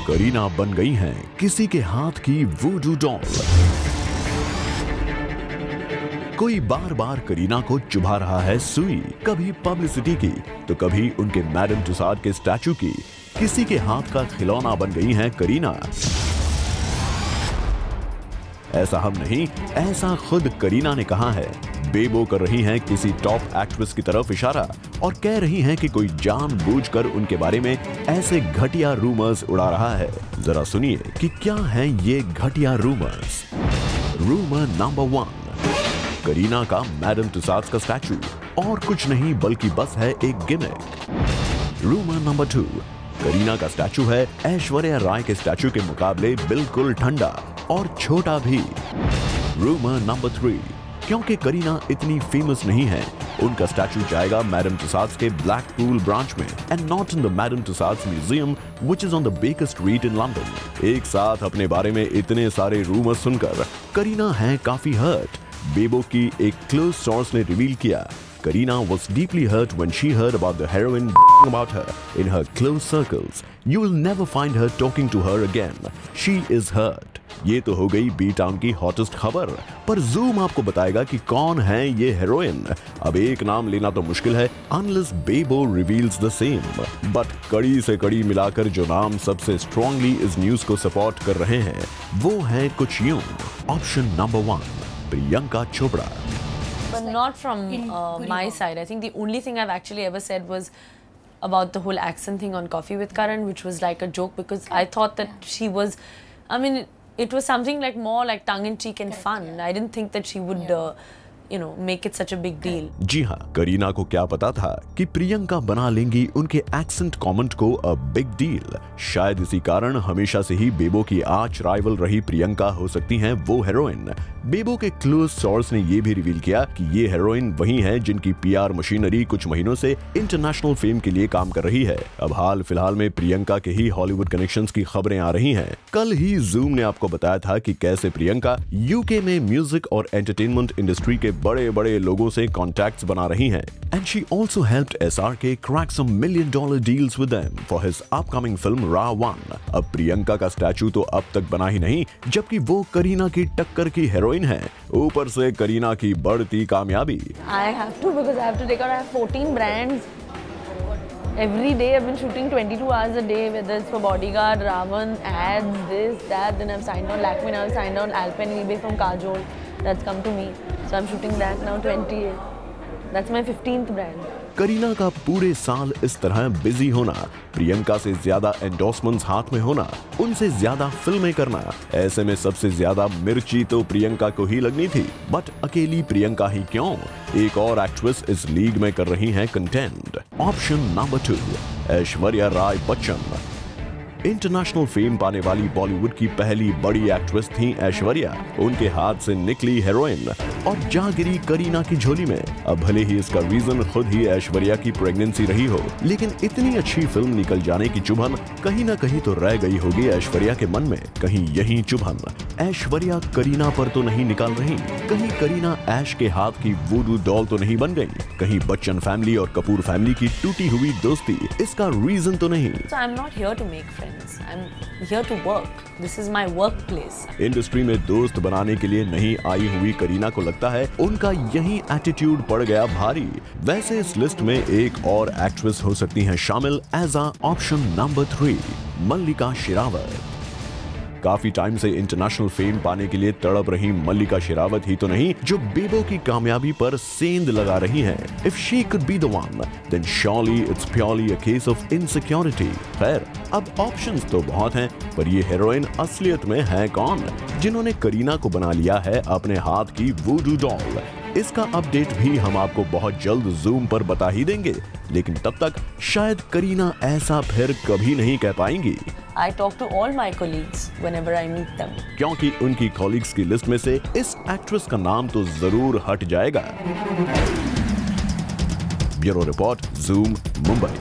करीना बन गई हैं किसी के हाथ की वूडू डॉल। कोई बार बार करीना को चुभा रहा है सुई, कभी पब्लिसिटी की तो कभी उनके मैडम तुसाद के स्टैचू की। किसी के हाथ का खिलौना बन गई हैं करीना। ऐसा हम नहीं, ऐसा खुद करीना ने कहा है। बेबो कर रही हैं किसी टॉप एक्ट्रेस की तरफ इशारा और कह रही हैं कि कोई जानबूझकर उनके बारे में ऐसे घटिया रूमर्स उड़ा रहा है। जरा सुनिए कि क्या है ये घटिया रूमर्स। रूमर नंबर 1, करीना का मैडम तुसाद का स्टैचू और कुछ नहीं बल्कि बस है एक गिमिक। रूमर नंबर 2, करीना का स्टैचू है ऐश्वर्या राय के स्टैचू के मुकाबले बिल्कुल ठंडा और छोटा भी। रूमर नंबर 3, क्योंकि करीना इतनी फेमस नहीं है, उनका स्टैचू जाएगा मैडम तुसाद के ब्लैकपूल ब्रांच में and not in the Madame Tussauds museum which is on the baker street in London. एक साथ अपने बारे में इतने सारे रूमर्स सुनकर करीना है काफी हर्ट। बेबो की एक क्लोज सोर्स ने रिवील किया, Kareena was deeply hurt when she heard about the heroine about her in her close circles. You will never find her talking to her again. She is hurt. ये तो हो गई B town की hottest खबर, पर zoom आपको बताएगा कि कौन है ये हेरोइन। अब एक नाम लेना तो मुश्किल है unless Bebo reveals the same. But कड़ी से कड़ी मिलाकर जो नाम सबसे स्ट्रांगली इस न्यूज को सपोर्ट कर रहे हैं वो है कुछ यूं। Option number 1, Priyanka Chopra. But not from my side. I think the only thing I've actually ever said was about the whole accent thing on Coffee with Karan, which was like a joke because I thought that she was, I mean, it was something like more like tongue-in-cheek and fun. I didn't think that she would, make it such a big deal. जी हाँ, करीना को क्या पता था कि प्रियंका बना लेंगी उनके accent comment को अ बिग डील। शायद इसी कारण हमेशा से ही बेबो की आर्च राइवल रही प्रियंका हो सकती हैं वो हेरोइन। बेबो के क्लोज सोर्स ने ये भी रिवील किया कि ये हेरोइन वही है जिनकी पीआर मशीनरी कुछ महीनों से इंटरनेशनल फेम के लिए काम कर रही है। अब हाल फिलहाल में प्रियंका के ही हॉलीवुड कनेक्शंस की खबरें आ रही हैं। कल ही जूम ने आपको बताया था कि कैसे प्रियंका यूके में म्यूजिक और एंटरटेनमेंट इंडस्ट्री के बड़े बड़े लोगों से कॉन्टैक्ट्स बना रही हैं। And she also helped SRK crack some $1 million deals with them for his upcoming film Ra 1। अब प्रियंका का स्टैचू तो अब तक बना ही नहीं, जबकि वो करीना की टक्कर की हेरोइन है। ऊपर से करीना की बढ़ती कामयाबी। I have to because I have to take out. I have 14 brands. Every day I've been shooting 22 hours a day, whether it's for Bodyguard, Ravan, ads, this, that. Then I've signed on Lakme, now I've signed on Alpenlibe from Kajol. That's come to me. So I'm shooting that now 28. That's my 15th brand. Kareena का पूरे साल इस तरह busy होना, प्रियंका से ज्यादा endorsements हाथ में होना, उनसे ज्यादा फिल्में करना, ऐसे में सबसे ज्यादा मिर्ची तो प्रियंका को ही लगनी थी। बट अकेली प्रियंका ही क्यों, एक और एक्ट्रेस इस लीग में कर रही हैं content. Option number 2, Aishwarya Rai Bachchan. International fame पाने वाली बॉलीवुड की पहली बड़ी एक्ट्रेस थी ऐश्वर्या। उनके हाथ से निकली हेरोइन और जा गिरी करीना की झोली में। अब भले ही इसका रीजन खुद ही ऐश्वर्या की प्रेगनेंसी रही हो, लेकिन इतनी अच्छी फिल्म निकल जाने की चुभन कहीं ना कहीं तो रह गई होगी ऐश्वर्या के मन में। कहीं यही चुभन ऐश्वर्या करीना पर तो नहीं निकाल रही, कहीं करीना ऐश के हाथ की वूडू डॉल तो नहीं बन गई, कहीं बच्चन फैमिली और कपूर फैमिली की टूटी हुई दोस्ती इसका रीजन तो नहीं। So I'm not here to make friends. I'm here to work. This is my workplace. Industry में दोस्त बनाने के लिए नहीं आई हुई करीना को लगता है उनका यही एटीट्यूड पड़ गया भारी। वैसे इस लिस्ट में एक और एक्ट्रेस हो सकती हैं शामिल एज अ ऑप्शन नंबर 3, मल्लिका शेरावत। काफी टाइम से इंटरनेशनल फेम पाने के लिए तड़प रही मल्लिका शेरावत ही तो नहीं जो बेबो की कामयाबी पर सेंध लगा रही हैं। If she could be the one, then surely it's purely a case of insecurity. खैर, अब ऑप्शंस तो बहुत हैं, पर ये हेरोइन असलियत में है कौन, जिन्होंने करीना को बना लिया है अपने हाथ की वूडू डॉल। इसका अपडेट भी हम आपको बहुत जल्द जूम पर बता ही देंगे, लेकिन तब तक शायद करीना ऐसा फिर कभी नहीं कह पाएंगी। I talk to all my colleagues whenever I meet them. क्योंकि उनकी कॉलीग्स की लिस्ट में से इस एक्ट्रेस का नाम तो जरूर हट जाएगा। Bureau report, zoom, Mumbai.